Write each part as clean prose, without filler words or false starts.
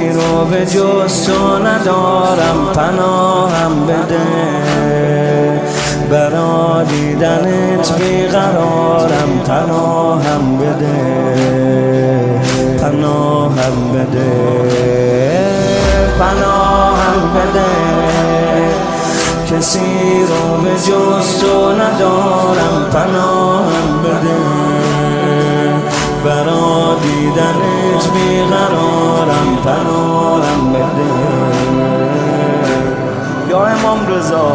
کسی رو به جز تو ندارم، پناهم بده. برا دیدنت بیقرارم، پناهم بده، پناهم بده، پناهم بده. کسی رو به جز تو ندارم، پناهم بده. برا دیدنت بیقرارم، پناهم بده. یا امام رضا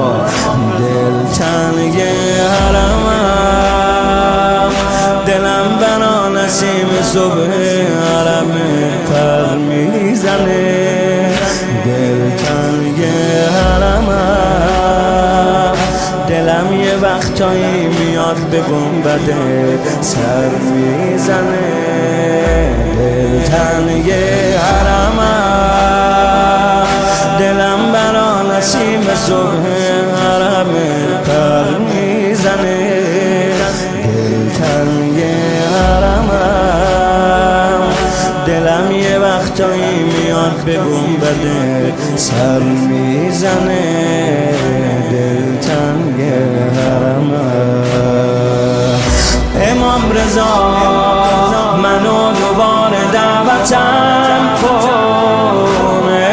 دل تنگ حرمم، دلم بنا نسیم صبح حرم پر میزنه. دل تنگ حرمم، دلم یه وقتایی میاد به گنبد سر میزنه. دل تنگ حرمم، دلم برا نسیم صبح حرم پر میزنه. دل تنگ حرمم، دلم یه وقتایی میاد به گنبد سر میزنه. دل تنگ حرمم. امام رضا منو دوباره دعوتم کن.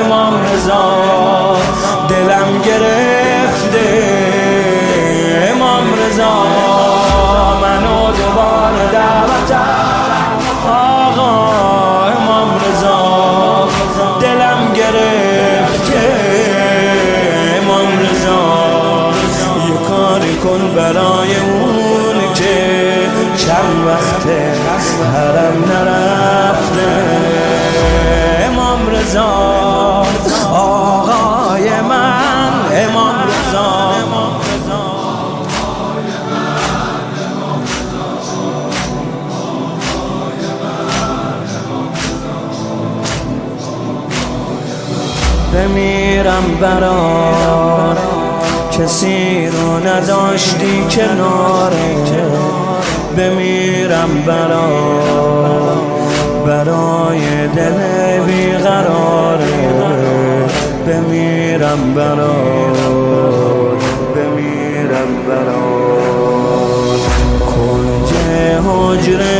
امام رضا دلم گرفته. امام رضا منو دوباره دعوتم. آقا امام رضا دلم گرفته. امام رضا یه کاری کن برای اون که چند وقته حرم نرفته. امام رضا آقای من، امام رضا بمیرم برات، کسی رو نداشتی کناره. بمیرم برات، برای دل بیقراره. بمیرم برات، بمیرم برات. کنج حجره